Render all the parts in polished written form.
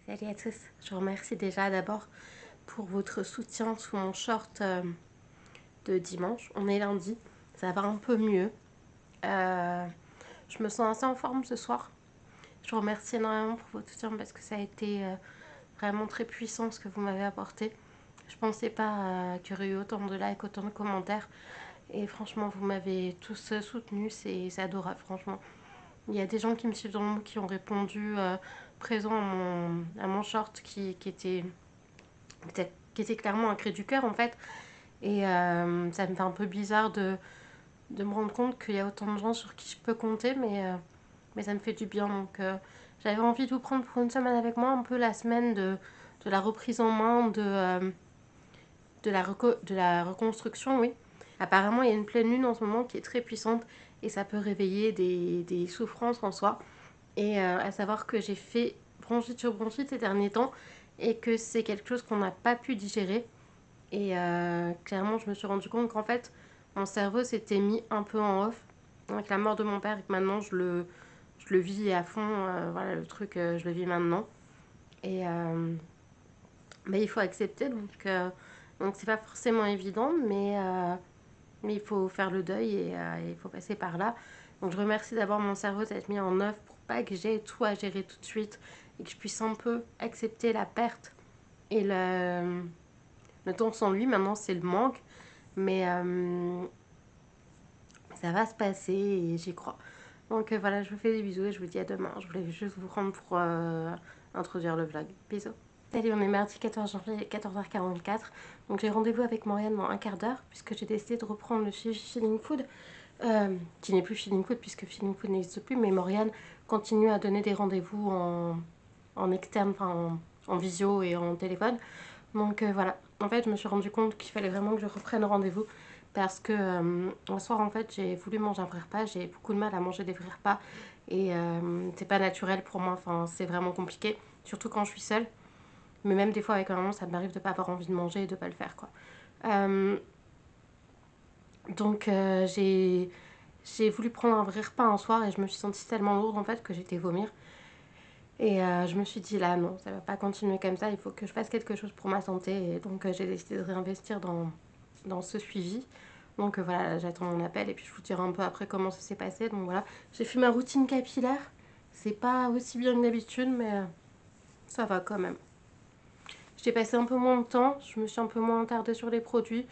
Salut à tous, je vous remercie déjà d'abord pour votre soutien sous mon short de dimanche. On est lundi, ça va un peu mieux. Je me sens assez en forme ce soir. Je vous remercie énormément pour votre soutien parce que ça a été vraiment très puissant ce que vous m'avez apporté. Je pensais pas qu'il y aurait eu autant de likes, autant de commentaires. Et franchement, vous m'avez tous soutenu, c'est adorable, franchement. Il y a des gens qui me suivent dans le monde qui ont répondu présent à mon short qui était clairement un cri du cœur en fait. Et ça me fait un peu bizarre de me rendre compte qu'il y a autant de gens sur qui je peux compter, mais ça me fait du bien. Donc j'avais envie de vous prendre pour une semaine avec moi, un peu la semaine de la reprise en main, de la reconstruction, oui. Apparemment, il y a une pleine lune en ce moment qui est très puissante et ça peut réveiller des souffrances en soi. Et à savoir que j'ai fait bronchite sur bronchite ces derniers temps et que c'est quelque chose qu'on n'a pas pu digérer. Et clairement, je me suis rendu compte qu'en fait, mon cerveau s'était mis un peu en off avec la mort de mon père et que maintenant je le vis à fond. Voilà, le truc, je le vis maintenant. Et mais il faut accepter, donc c'est pas forcément évident, mais il faut faire le deuil et il faut passer par là. Donc je remercie d'abord mon cerveau d'être mis en œuvre pour pas que j'ai tout à gérer tout de suite et que je puisse un peu accepter la perte et le temps sans lui. Maintenant c'est le manque, mais ça va se passer et j'y crois. Donc voilà, je vous fais des bisous et je vous dis à demain. Je voulais juste vous prendre pour introduire le vlog. Bisous. Salut, on est mardi 14 janvier, 14h44. Donc j'ai rendez-vous avec Morgane dans un quart d'heure puisque j'ai décidé de reprendre le suivi Feeling Food. Qui n'est plus Feeling Food puisque Feeling Food n'existe plus, mais Morgane continue à donner des rendez-vous en externe, enfin en visio et en téléphone. Donc voilà, en fait je me suis rendu compte qu'il fallait vraiment que je reprenne rendez-vous parce que un soir en fait j'ai voulu manger un vrai repas, j'ai beaucoup de mal à manger des vrais repas et c'est pas naturel pour moi, enfin c'est vraiment compliqué, surtout quand je suis seule. Mais même des fois avec un maman ça m'arrive de pas avoir envie de manger et de pas le faire quoi. Euh, donc j'ai voulu prendre un vrai repas un soir et je me suis sentie tellement lourde en fait que j'étais vomir. Et je me suis dit là non, ça va pas continuer comme ça, il faut que je fasse quelque chose pour ma santé. Et donc j'ai décidé de réinvestir dans ce suivi. Donc voilà, j'attends mon appel et puis je vous dirai un peu après comment ça s'est passé. Donc voilà, j'ai fait ma routine capillaire. C'est pas aussi bien que d'habitude, mais ça va quand même. J'ai passé un peu moins de temps, je me suis un peu moins attardée sur les produits.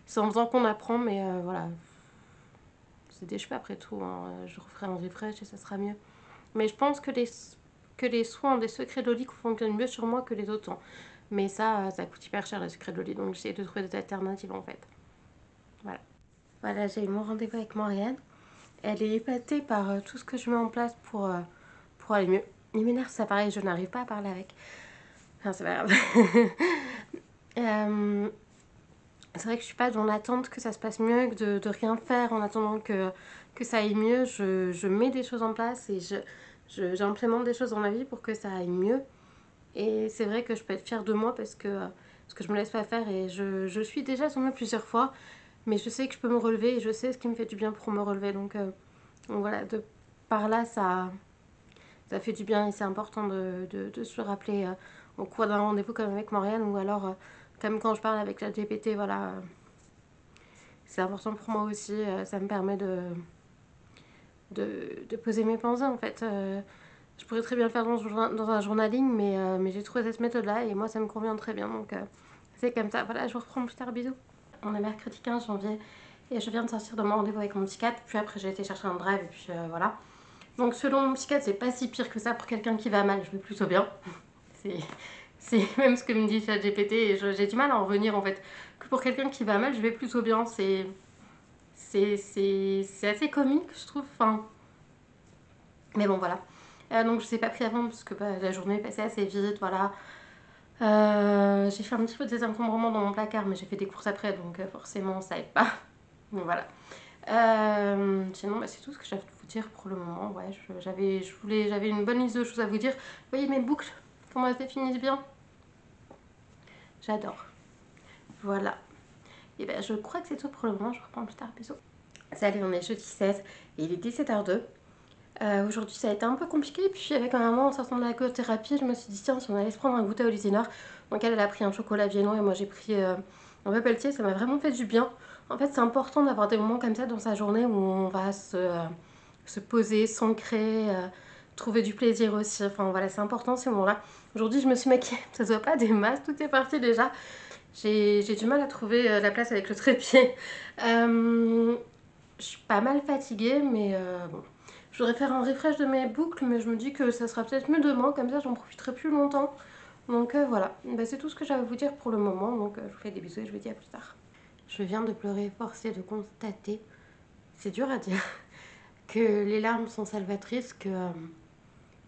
C'est en faisant qu'on apprend, mais voilà, c'est des cheveux après tout. Hein. Je referai un refresh et ça sera mieux. Mais je pense que les soins des secrets de Loli fonctionnent mieux sur moi que les autres. Hein. Mais ça coûte hyper cher les secrets de Loli. Donc j'essaie de trouver des alternatives en fait. Voilà. Voilà, j'ai eu mon rendez-vous avec Morgane. Elle est épatée par tout ce que je mets en place pour aller mieux. Il m'énerve, ça pareil, je n'arrive pas à parler avec. Enfin, c'est pas grave. euh, c'est vrai que je suis pas dans l'attente que ça se passe mieux, que de rien faire en attendant que ça aille mieux. Je mets des choses en place et j'implémente des choses dans ma vie pour que ça aille mieux. Et c'est vrai que je peux être fière de moi parce que je me laisse pas faire et je suis déjà tombée plusieurs fois. Mais je sais que je peux me relever et je sais ce qui me fait du bien pour me relever. Donc voilà, par là, ça fait du bien et c'est important de se le rappeler au cours d'un rendez-vous comme avec Morgane ou alors comme quand je parle avec la GPT, voilà. C'est important pour moi aussi, ça me permet de poser mes pensées en fait. Je pourrais très bien le faire dans un journaling, mais j'ai trouvé cette méthode-là et moi ça me convient très bien. Donc c'est comme ça. Voilà, je vous reprends plus tard. Bisous. On est mercredi 15 janvier et je viens de sortir de mon rendez-vous avec mon psychiatre. Puis après, j'ai été chercher un drive et puis voilà. Donc selon mon psychiatre, c'est pas si pire que ça pour quelqu'un qui va mal. Je vais plutôt bien. C'est même ce que me dit ChatGPT et j'ai du mal à en revenir en fait. Que pour quelqu'un qui va mal, je vais plutôt bien. C'est assez comique, je trouve. Enfin, mais bon, voilà. Donc, je ne sais pas pris avant parce que bah, la journée est passée assez vite. Voilà. J'ai fait un petit peu de désencombrement dans mon placard, mais j'ai fait des courses après, donc forcément, ça aide pas. Donc, voilà. Sinon, bah, c'est tout ce que j'avais à vous dire pour le moment. Ouais, j'avais une bonne liste de choses à vous dire. Vous voyez mes boucles, comment elles se définissent bien. J'adore. Voilà. Et ben, je crois que c'est tout pour le moment. Je reprends plus tard. Bisous. Salut, on est jeudi 16 et il est 17h02. Aujourd'hui ça a été un peu compliqué, puis avec un moment en sortant de la thérapie, je me suis dit tiens si on allait se prendre un goûter au Lusinor. Donc elle a pris un chocolat viennois et moi j'ai pris un peu pelletier, ça m'a vraiment fait du bien. En fait c'est important d'avoir des moments comme ça dans sa journée où on va se poser, s'ancrer, trouver du plaisir aussi. Enfin voilà, c'est important ces moments-là. Aujourd'hui je me suis maquillée, ça se voit pas des masses, tout est parti déjà. J'ai du mal à trouver la place avec le trépied. Je suis pas mal fatiguée, mais bon. Je voudrais faire un refresh de mes boucles, mais je me dis que ça sera peut-être mieux demain, comme ça j'en profiterai plus longtemps. Donc voilà, bah, c'est tout ce que j'avais à vous dire pour le moment, donc je vous fais des bisous et je vous dis à plus tard. Je viens de pleurer, forcée de constater, c'est dur à dire, que les larmes sont salvatrices, que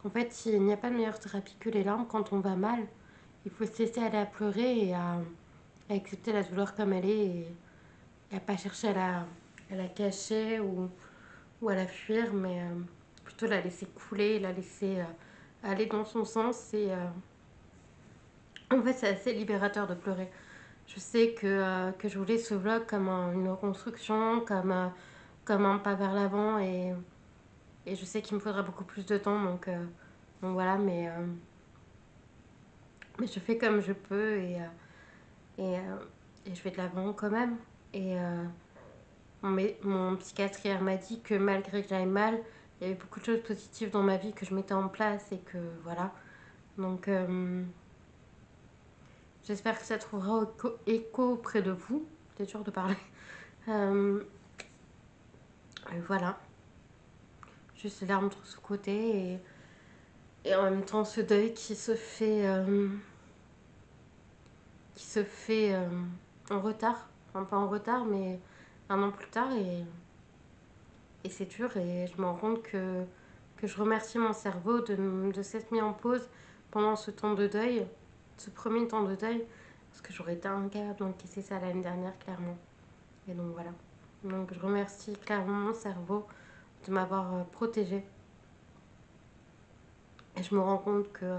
en fait il n'y a pas de meilleure thérapie que les larmes quand on va mal. Il faut se laisser aller à pleurer et à accepter la douleur comme elle est et à pas chercher à la cacher ou à la fuir, mais plutôt la laisser couler, la laisser aller dans son sens. Et en fait, c'est assez libérateur de pleurer. Je sais que je voulais ce vlog comme une reconstruction, comme un pas vers l'avant, et je sais qu'il me faudra beaucoup plus de temps, donc voilà, mais je fais comme je peux et, euh, et je vais de l'avant quand même. Et mon psychiatre m'a dit que malgré que j'aille mal, il y avait beaucoup de choses positives dans ma vie que je mettais en place et que voilà. Donc j'espère que ça trouvera écho auprès de vous. C'est dur de parler. Euh, voilà. Juste les larmes trop sous côté et en même temps ce deuil qui se fait en retard. Enfin pas en retard mais un an plus tard et c'est dur et je me rends compte que je remercie mon cerveau de s'être mis en pause pendant ce temps de deuil, ce premier temps de deuil, parce que j'aurais été incapable d'encaisser ça l'année dernière, clairement. Et donc voilà. Donc je remercie clairement mon cerveau de m'avoir protégée. Et je me rends compte que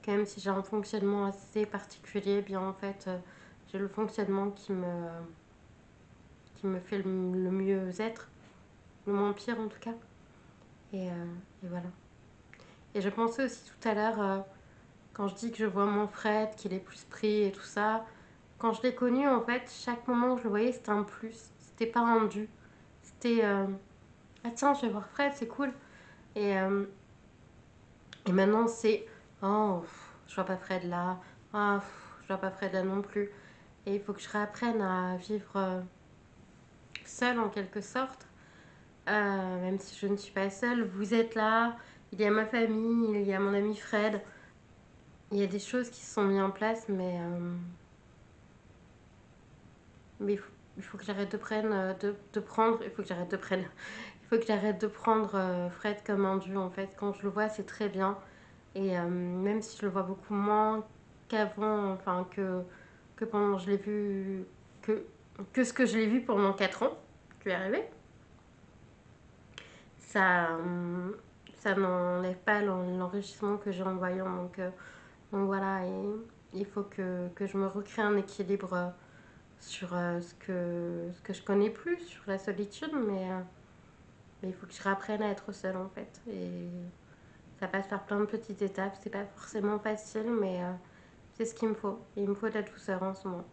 même si j'ai un fonctionnement assez particulier, bien en fait, j'ai le fonctionnement qui me fait le mieux être, le moins pire en tout cas. Et voilà. Et je pensais aussi tout à l'heure, quand je dis que je vois mon Fred, qu'il est plus pris et tout ça, quand je l'ai connu, en fait, chaque moment où je le voyais, c'était un plus. C'était pas un dû. C'était ah tiens, je vais voir Fred, c'est cool. Et, euh, et maintenant, c'est oh, je vois pas Fred là. Ah, je vois pas Fred là non plus. Et il faut que je réapprenne à vivre seule en quelque sorte. Même si je ne suis pas seule, vous êtes là. Il y a ma famille, il y a mon ami Fred. Il y a des choses qui se sont mises en place, mais il faut que j'arrête de prendre. Il faut que j'arrête de prendre. Il faut que j'arrête de prendre Fred comme un dû en fait. Quand je le vois, c'est très bien. Et même si je le vois beaucoup moins qu'avant, enfin que pendant je l'ai vu, que, que ce que je l'ai vu pendant 4 ans, qui est arrivé, ça, ça n'enlève pas l'enrichissement que j'ai en voyant. Donc voilà, et il faut que je me recrée un équilibre sur ce que je connais plus, sur la solitude, mais il faut que je réapprenne à être seule en fait. Et ça passe par plein de petites étapes, c'est pas forcément facile, mais c'est ce qu'il me faut. Il me faut de la douceur en ce moment.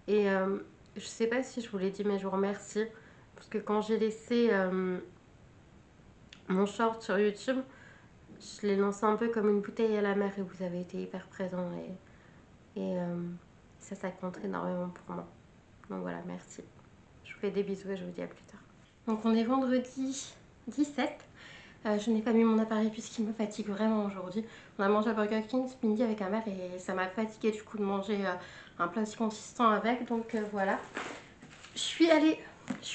Et je sais pas si je vous l'ai dit, mais je vous remercie. Parce que quand j'ai laissé mon short sur YouTube, je l'ai lancé un peu comme une bouteille à la mer et vous avez été hyper présents. Et ça compte énormément pour moi. Donc voilà, merci. Je vous fais des bisous et je vous dis à plus tard. Donc on est vendredi 17. Je n'ai pas mis mon appareil puisqu'il me fatigue vraiment aujourd'hui. On a mangé à Burger King ce midi avec un verre et ça m'a fatigué du coup de manger un plat aussi consistant avec. Donc voilà. Je suis allée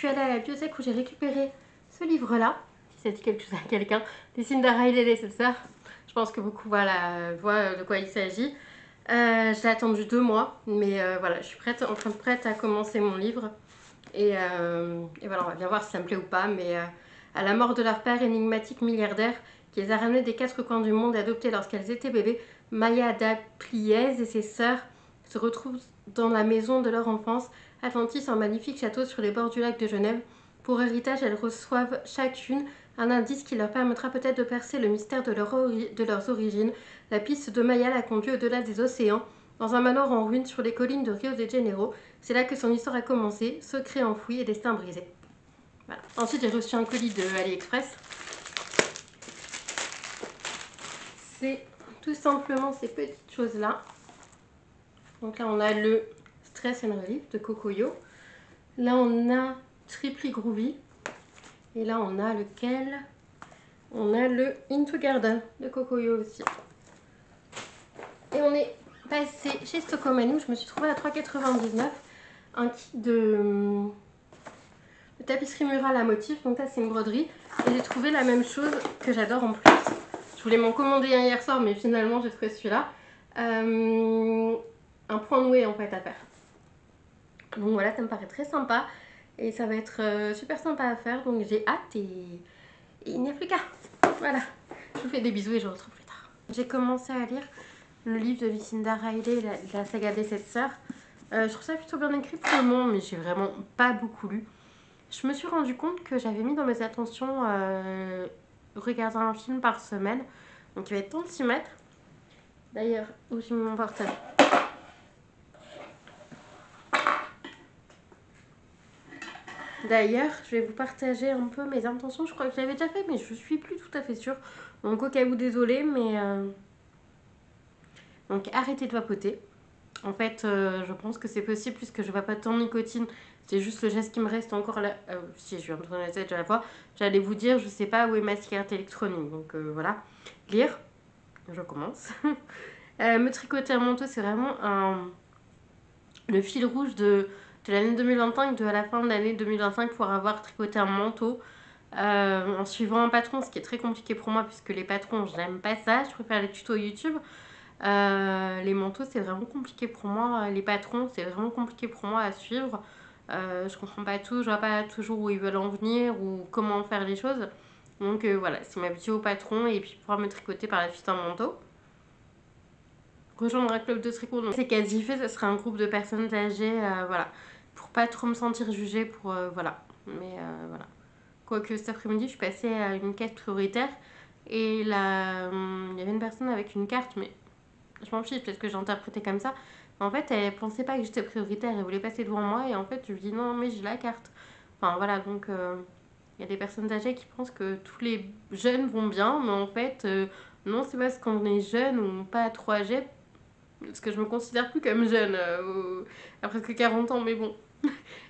à la bibliothèque où j'ai récupéré ce livre-là. Si ça dit quelque chose à quelqu'un. Des Cinderella et les Sœurs. Je pense que beaucoup voient de quoi il s'agit. J'ai attendu 2 mois, mais voilà, je suis prête à commencer mon livre. Et voilà, on va bien voir si ça me plaît ou pas. Mais à la mort de leur père énigmatique milliardaire, qui les a ramenés des 4 coins du monde adoptés lorsqu'elles étaient bébés, Maya Dapliez et ses sœurs se retrouvent dans la maison de leur enfance, Atlantis, un magnifique château sur les bords du lac de Genève. Pour héritage, elles reçoivent chacune Un indice qui leur permettra peut-être de percer le mystère de leurs origines. La piste de Maya l'a conduit au-delà des océans, dans un manoir en ruine sur les collines de Rio de Janeiro. C'est là que son histoire a commencé, secret enfoui et destin brisé. Voilà. Ensuite, j'ai reçu un colis de AliExpress. C'est tout simplement ces petites choses-là. Donc là, on a le Stress and Relief de Cocoyo. Là, on a Triply Groovy. Et là, on a lequel? On a le Into Garden de Cocoyo aussi. Et on est passé chez Stockholm. Je me suis trouvée à 3,99 € un kit de tapisserie murale à motif. Donc ça, c'est une broderie. Et j'ai trouvé la même chose que j'adore en plus. Je voulais m'en commander un hier soir, mais finalement, j'ai trouvé celui-là. Un point noué en fait à faire. Donc voilà, ça me paraît très sympa. Et ça va être super sympa à faire. Donc j'ai hâte et il n'y a plus qu'à. Voilà. Je vous fais des bisous et je vous retrouve plus tard. J'ai commencé à lire le livre de Lucinda Riley, la saga des 7 sœurs. Je trouve ça plutôt bien écrit pour le moment, mais j'ai vraiment pas beaucoup lu. Je me suis rendu compte que j'avais mis dans mes attentions regarder un film par semaine. Donc il va être temps de s'y mettre. D'ailleurs, où j'ai mis mon portable? D'ailleurs, je vais vous partager un peu mes intentions. Je crois que je l'avais déjà fait, mais je suis plus tout à fait sûre. Donc au cas où, désolée, mais... Donc arrêtez de vapoter. En fait, je pense que c'est possible puisque je vapote tant de nicotine. C'est juste le geste qui me reste encore là. Si je viens de tourner la tête à la fois, j'allais vous dire, je sais pas où est ma cigarette électronique. Donc voilà. Lire, je commence. Me tricoter un manteau, c'est vraiment le fil rouge de l'année 2025, de la fin de l'année 2025 pour avoir tricoté un manteau. En suivant un patron, ce qui est très compliqué pour moi puisque les patrons, je n'aime pas ça. Je préfère les tutos YouTube. Les manteaux, c'est vraiment compliqué pour moi. Les patrons, c'est vraiment compliqué pour moi à suivre. Je comprends pas tout, je vois pas toujours où ils veulent en venir ou comment faire les choses. Donc voilà, c'est m'habituer au patron et puis pouvoir me tricoter par la suite un manteau. Rejoindre un club de tricot, donc c'est quasi fait, ce sera un groupe de personnes âgées, voilà. Pour pas trop me sentir jugée, pour voilà. Mais voilà. Quoique cet après-midi, je suis passée à une quête prioritaire et là, il y avait une personne avec une carte, mais je m'en fiche, peut-être que j'ai interprété comme ça. Mais en fait, elle pensait pas que j'étais prioritaire, elle voulait passer devant moi et en fait, je lui dis non, mais j'ai la carte. Enfin voilà, donc il y a des personnes âgées qui pensent que tous les jeunes vont bien, mais en fait, non, c'est parce qu'on est jeune ou pas trop âgé. Parce que je me considère plus comme jeune à presque 40 ans, mais bon.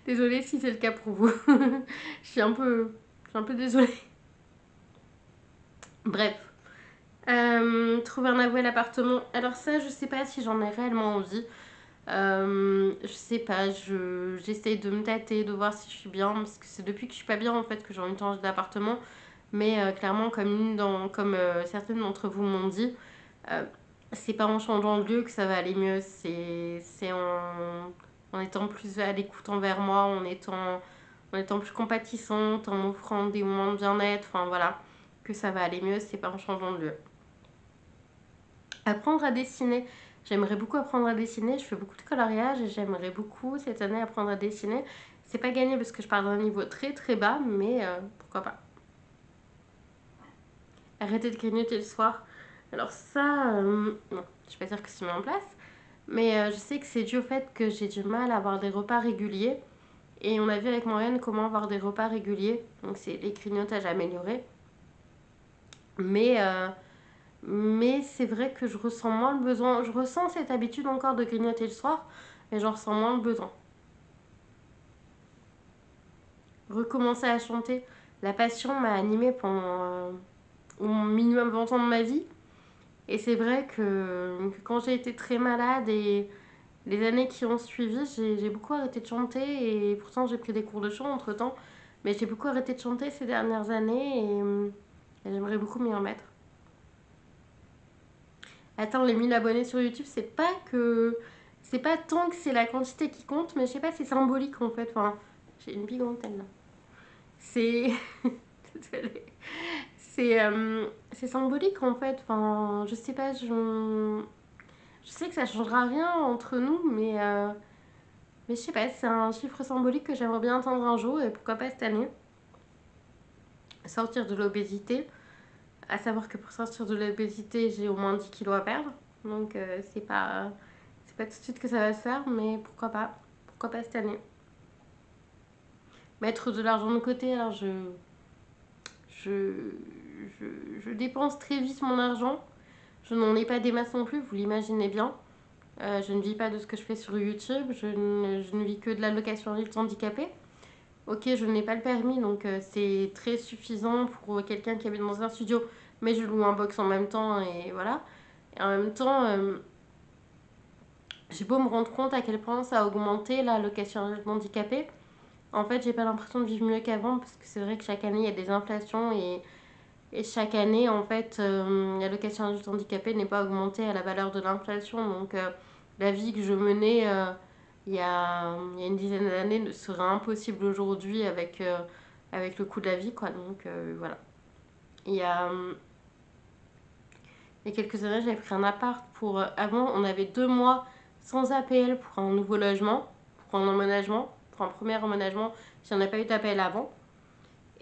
Désolée si c'est le cas pour vous. Je suis un peu désolée. Bref. Trouver un avoué à l'appartement. Alors ça, je sais pas si j'en ai réellement envie. Je sais pas, j'essaye de me tâter, de voir si je suis bien. Parce que c'est depuis que je suis pas bien en fait que j'ai envie de changer d'appartement. Mais clairement, comme certaines d'entre vous m'ont dit, c'est pas en changeant de lieu que ça va aller mieux. C'est en étant plus à l'écoute envers moi, en étant plus compatissante, en offrant des moments de bien-être. Enfin voilà, que ça va aller mieux. C'est pas en changeant de lieu. Apprendre à dessiner. J'aimerais beaucoup apprendre à dessiner. Je fais beaucoup de coloriage et j'aimerais beaucoup cette année apprendre à dessiner. C'est pas gagné parce que je pars d'un niveau très très bas, mais pourquoi pas. Arrêter de grignoter le soir. Alors ça, non, je vais pas dire que c'est mis en place, mais je sais que c'est dû au fait que j'ai du mal à avoir des repas réguliers. Et on a vu avec Morgane comment avoir des repas réguliers. Donc c'est les grignotages améliorés. Mais c'est vrai que je ressens moins le besoin. Je ressens cette habitude encore de grignoter le soir, mais j'en ressens moins le besoin. Recommencer à chanter. La passion m'a animée pendant au minimum 20 ans de ma vie. Et c'est vrai que quand j'ai été très malade et les années qui ont suivi, j'ai beaucoup arrêté de chanter. Et pourtant, j'ai pris des cours de chant entre temps. Mais j'ai beaucoup arrêté de chanter ces dernières années et j'aimerais beaucoup m'y remettre. Attends, les 1000 abonnés sur YouTube, c'est pas que... C'est pas tant que c'est la quantité qui compte, mais je sais pas, c'est symbolique en fait. Enfin, j'ai une bigantine là. C'est... Désolée. C'est symbolique en fait. Enfin, je sais pas, je sais que ça changera rien entre nous, mais je sais pas, c'est un chiffre symbolique que j'aimerais bien atteindre un jour et pourquoi pas cette année. sortir de l'obésité. À savoir que pour sortir de l'obésité, j'ai au moins 10 kilos à perdre. Donc c'est pas tout de suite que ça va se faire, mais pourquoi pas. Pourquoi pas cette année. Mettre de l'argent de côté, alors je, je dépense très vite mon argent. Je n'en ai pas des masses non plus, vous l'imaginez bien. Je ne vis pas de ce que je fais sur YouTube, je ne vis que de l'allocation adulte handicapé. Ok, je n'ai pas le permis, donc c'est très suffisant pour quelqu'un qui habite dans un studio, mais je loue un box en même temps, et voilà. Et en même temps, j'ai beau me rendre compte à quel point ça a augmenté l'allocation adulte handicapé. En fait, j'ai pas l'impression de vivre mieux qu'avant, parce que c'est vrai que chaque année, il y a des inflations, et chaque année, en fait, l'allocation adulte handicapé n'est pas augmentée à la valeur de l'inflation. Donc, la vie que je menais il y a une dizaine d'années ne serait impossible aujourd'hui avec le coût de la vie, quoi. Donc, voilà. Il y a, il y a quelques années, j'avais pris un appart pour... avant, on avait 2 mois sans APL pour un nouveau logement, pour un emménagement, pour un premier emménagement. Si on n'a pas eu d'APL avant.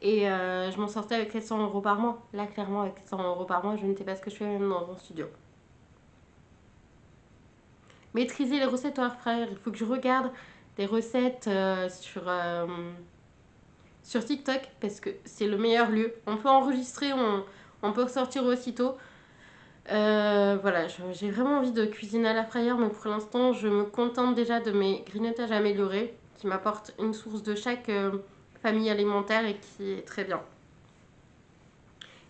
Et je m'en sortais avec 700 € par mois. Là, clairement, avec 700 € par mois, je ne sais pas ce que je fais même dans un studio. Maîtriser les recettes au air il faut que je regarde des recettes sur TikTok parce que c'est le meilleur lieu. On peut enregistrer, on peut ressortir aussitôt. Voilà, j'ai vraiment envie de cuisiner à l'air fryer, mais pour l'instant, je me contente déjà de mes grignotages améliorés qui m'apportent une source de chaque famille alimentaire et qui est très bien.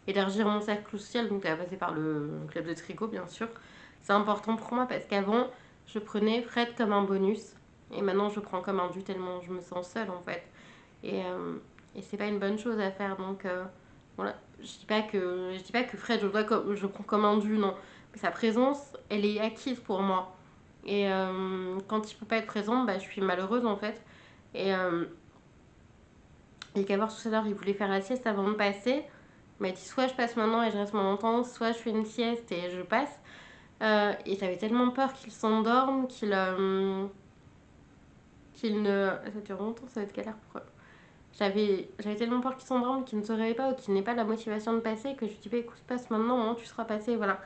Élargir mon cercle social, donc à passer par le club de tricot, bien sûr. C'est important pour moi parce qu'avant, je prenais Fred comme un bonus. Et maintenant, je prends comme un dû tellement je me sens seule, en fait. Et c'est pas une bonne chose à faire. Donc, voilà. Je dis pas que Fred, je prends comme un dû, non. Mais sa présence, elle est acquise pour moi. Et quand il peut pas être présent, bah, je suis malheureuse, en fait. Et, et qu'à voir tout à l'heure, il voulait faire la sieste avant de passer. Il m'a dit soit je passe maintenant et je reste moins longtemps, soit je fais une sieste et je passe. Et j'avais tellement peur qu'il s'endorme, qu'il ne... Ça dure longtemps, ça va être galère pour eux. J'avais tellement peur qu'il s'endorme, qu'il ne se réveille pas ou qu'il n'ait pas la motivation de passer que je lui dis bah, écoute, passe maintenant, hein, tu seras passé, voilà.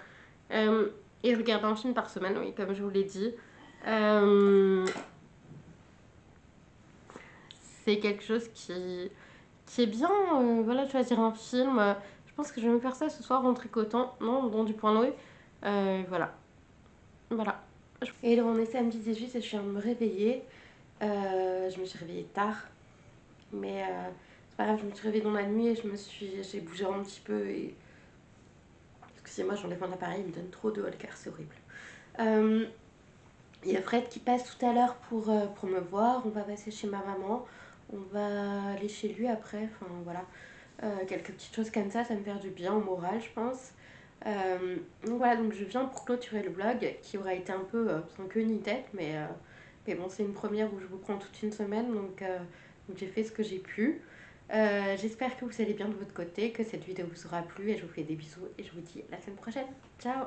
Et regarde un film par semaine, oui, comme je vous l'ai dit. C'est quelque chose qui est bien, voilà, choisir un film. Je pense que je vais me faire ça ce soir en tricotant, non, dans du point Noé. Voilà, voilà. Et là, on est samedi 18 et je viens de me réveiller. Je me suis réveillée tard, mais c'est pas grave, je me suis réveillée dans la nuit et j'ai bougé un petit peu. Et excusez-moi, j'enlève mon appareil, il me donne trop de haut le cœur, c'est horrible. Il y a Fred qui passe tout à l'heure pour me voir. On va passer chez ma maman. On va aller chez lui après. Enfin voilà. Quelques petites choses comme ça me fait du bien au moral, je pense. Donc voilà, donc je viens pour clôturer le vlog qui aura été un peu sans queue ni tête, mais bon, c'est une première où je vous prends toute une semaine, donc j'ai fait ce que j'ai pu. J'espère que vous allez bien de votre côté, que cette vidéo vous aura plu et je vous fais des bisous et je vous dis à la semaine prochaine. Ciao!